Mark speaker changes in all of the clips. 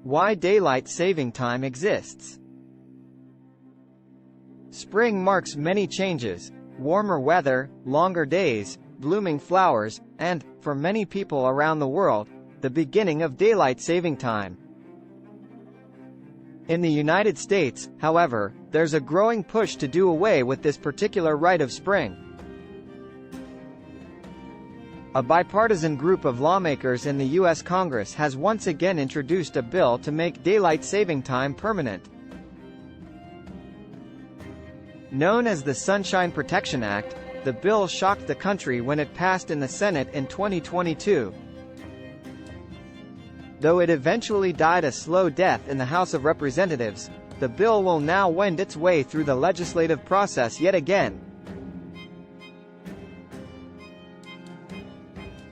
Speaker 1: Why daylight saving time exists. Spring marks many changes: warmer weather, longer days, blooming flowers, and, for many people around the world, the beginning of daylight saving time. In the United States, however, there's a growing push to do away with this particular rite of spring. A bipartisan group of lawmakers in the U.S. Congress has once again introduced a bill to make daylight saving time permanent. Known as the Sunshine Protection Act, the bill shocked the country when it passed in the Senate in 2022. Though it eventually died a slow death in the House of Representatives, the bill will now wend its way through the legislative process yet again.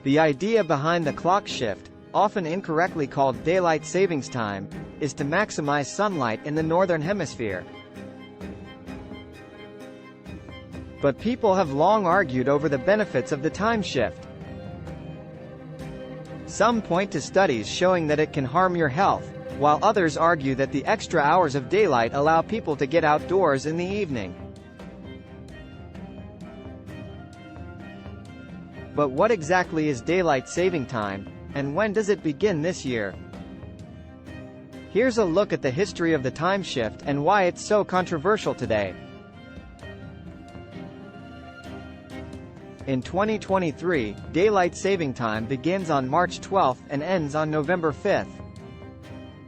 Speaker 1: The idea behind the clock shift, often incorrectly called daylight savings time, is to maximize sunlight in the northern hemisphere. But people have long argued over the benefits of the time shift. Some point to studies showing that it can harm your health, while others argue that the extra hours of daylight allow people to get outdoors in the evening. But what exactly is daylight saving time, and when does it begin this year? Here's a look at the history of the time shift and why it's so controversial today. In 2023, daylight saving time begins on March 12 and ends on November 5.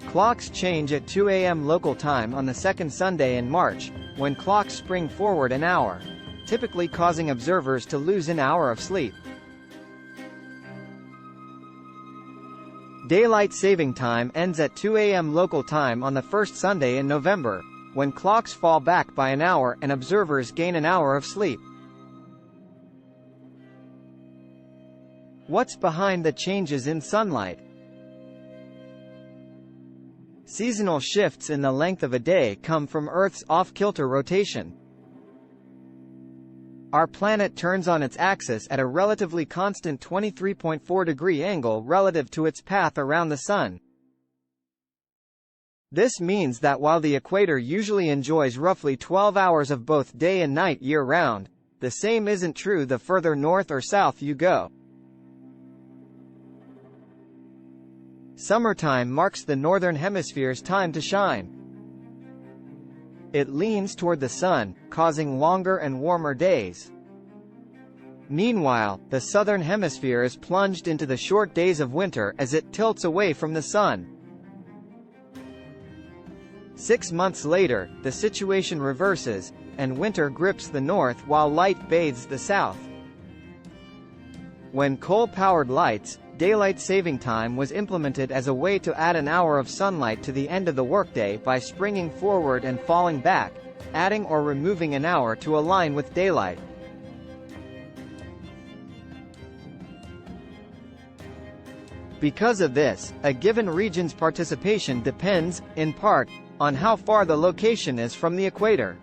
Speaker 1: Clocks change at 2 a.m. local time on the second Sunday in March, when clocks spring forward an hour, typically causing observers to lose an hour of sleep. Daylight saving time ends at 2 a.m. local time on the first Sunday in November, when clocks fall back by an hour and observers gain an hour of sleep. What's behind the changes in sunlight? Seasonal shifts in the length of a day come from Earth's off-kilter rotation. Our planet turns on its axis at a relatively constant 23.4-degree angle relative to its path around the Sun. This means that while the equator usually enjoys roughly 12 hours of both day and night year-round, the same isn't true the further north or south you go. Summertime marks the northern hemisphere's time to shine. It leans toward the sun, causing longer and warmer days. Meanwhile, the southern hemisphere is plunged into the short days of winter as it tilts away from the sun. 6 months later, the situation reverses, and winter grips the north while light bathes the south. When coal-powered lights, daylight saving time was implemented as a way to add an hour of sunlight to the end of the workday by springing forward and falling back, adding or removing an hour to align with daylight. Because of this, a given region's participation depends, in part, on how far the location is from the equator.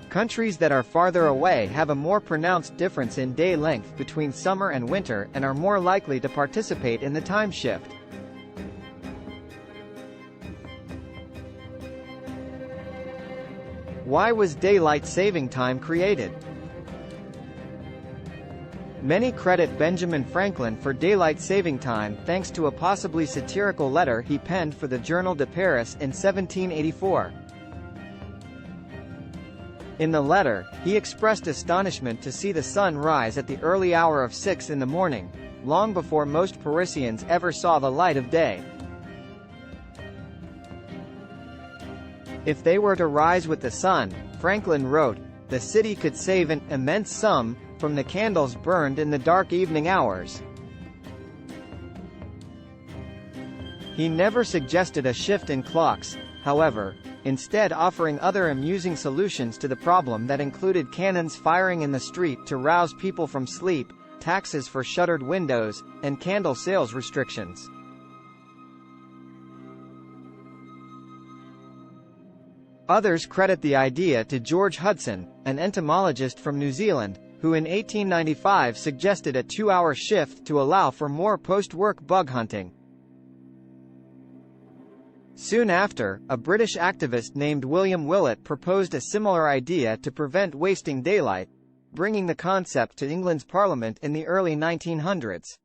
Speaker 1: Countries that are farther away have a more pronounced difference in day length between summer and winter and are more likely to participate in the time shift. Why was daylight saving time created? Many credit Benjamin Franklin for daylight saving time thanks to a possibly satirical letter he penned for the Journal de Paris in 1784. In the letter, he expressed astonishment to see the sun rise at the early hour of 6 in the morning, long before most Parisians ever saw the light of day. If they were to rise with the sun, Franklin wrote, the city could save an immense sum from the candles burned in the dark evening hours. He never suggested a shift in clocks, however, instead offering other amusing solutions to the problem that included cannons firing in the street to rouse people from sleep, taxes for shuttered windows, and candle sales restrictions. Others credit the idea to George Hudson, an entomologist from New Zealand, who in 1895 suggested a 2-hour shift to allow for more post-work bug hunting. Soon after, a British activist named William Willett proposed a similar idea to prevent wasting daylight, bringing the concept to England's Parliament in the early 1900s.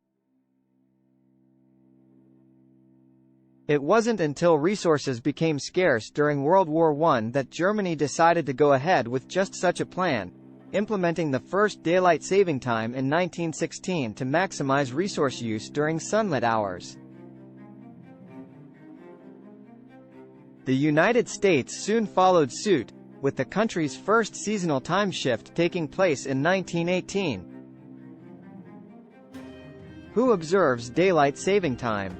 Speaker 1: It wasn't until resources became scarce during World War I that Germany decided to go ahead with just such a plan, implementing the first daylight saving time in 1916 to maximize resource use during sunlit hours. The United States soon followed suit, with the country's first seasonal time shift taking place in 1918. Who observes daylight saving time?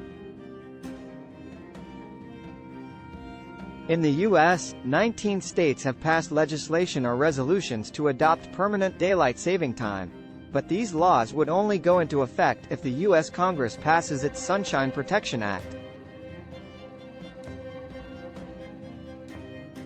Speaker 1: In the U.S., 19 states have passed legislation or resolutions to adopt permanent daylight saving time, but these laws would only go into effect if the U.S. Congress passes its Sunshine Protection Act.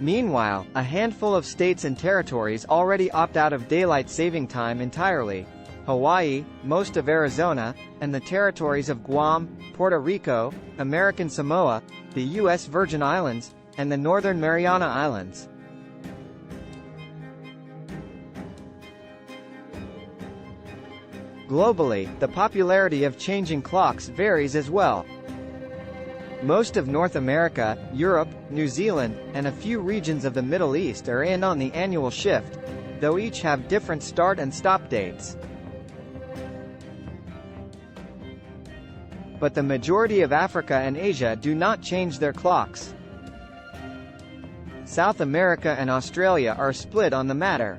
Speaker 1: Meanwhile, a handful of states and territories already opt out of daylight saving time entirely: Hawaii, most of Arizona, and the territories of Guam, Puerto Rico, American Samoa, the U.S. Virgin Islands, and the Northern Mariana Islands. Globally, the popularity of changing clocks varies as well. Most of North America, Europe, New Zealand, and a few regions of the Middle East are in on the annual shift, though each have different start and stop dates. But the majority of Africa and Asia do not change their clocks. South America and Australia are split on the matter.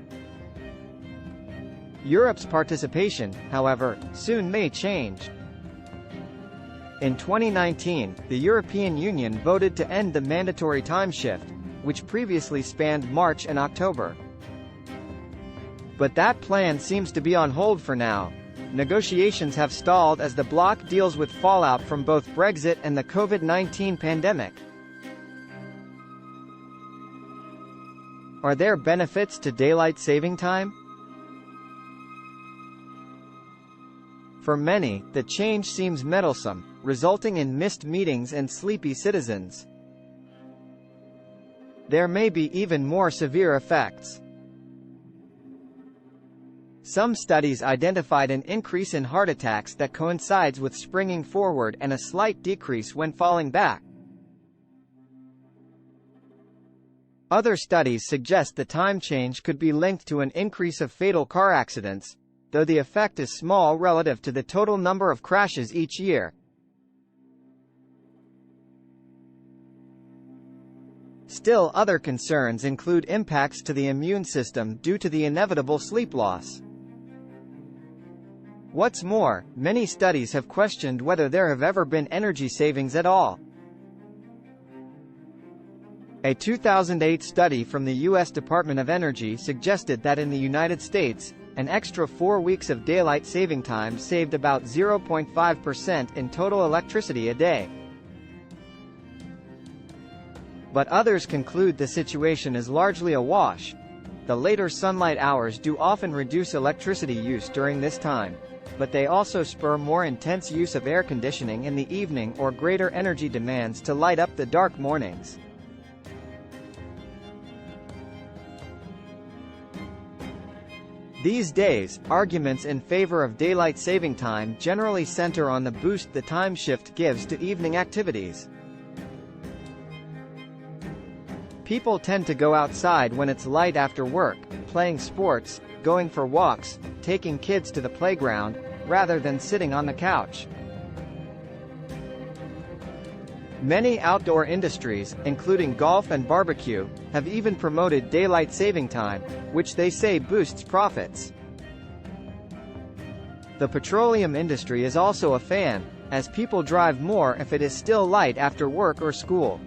Speaker 1: Europe's participation, however, soon may change. In 2019, the European Union voted to end the mandatory time shift, which previously spanned March and October. But that plan seems to be on hold for now. Negotiations have stalled as the bloc deals with fallout from both Brexit and the COVID-19 pandemic. Are there benefits to daylight saving time? For many, the change seems meddlesome, resulting in missed meetings and sleepy citizens. There may be even more severe effects. Some studies identified an increase in heart attacks that coincides with springing forward and a slight decrease when falling back. Other studies suggest the time change could be linked to an increase of fatal car accidents, though the effect is small relative to the total number of crashes each year. Still, other concerns include impacts to the immune system due to the inevitable sleep loss. What's more, many studies have questioned whether there have ever been energy savings at all. A 2008 study from the U.S. Department of Energy suggested that in the United States, an extra 4 weeks of daylight saving time saved about 0.5% in total electricity a day. But others conclude the situation is largely a wash. The later sunlight hours do often reduce electricity use during this time, but they also spur more intense use of air conditioning in the evening or greater energy demands to light up the dark mornings. These days, arguments in favor of daylight saving time generally center on the boost the time shift gives to evening activities. People tend to go outside when it's light after work, playing sports, going for walks, taking kids to the playground, rather than sitting on the couch. Many outdoor industries, including golf and barbecue, have even promoted daylight saving time, which they say boosts profits. The petroleum industry is also a fan, as people drive more if it is still light after work or school.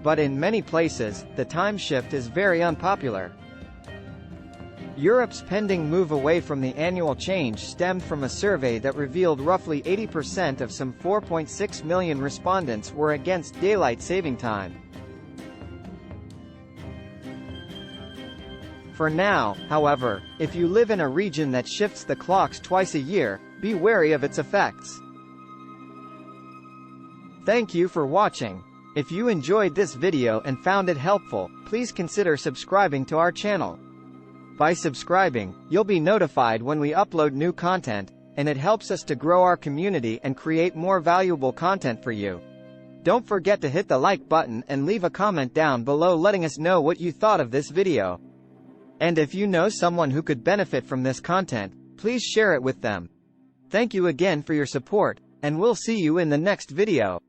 Speaker 1: But in many places, the time shift is very unpopular. Europe's pending move away from the annual change stemmed from a survey that revealed roughly 80% of some 4.6 million respondents were against daylight saving time. For now, however, if you live in a region that shifts the clocks twice a year, be wary of its effects. Thank you for watching. If you enjoyed this video and found it helpful, please consider subscribing to our channel. By subscribing, you'll be notified when we upload new content, and it helps us to grow our community and create more valuable content for you. Don't forget to hit the like button and leave a comment down below letting us know what you thought of this video. And if you know someone who could benefit from this content, please share it with them. Thank you again for your support, and we'll see you in the next video.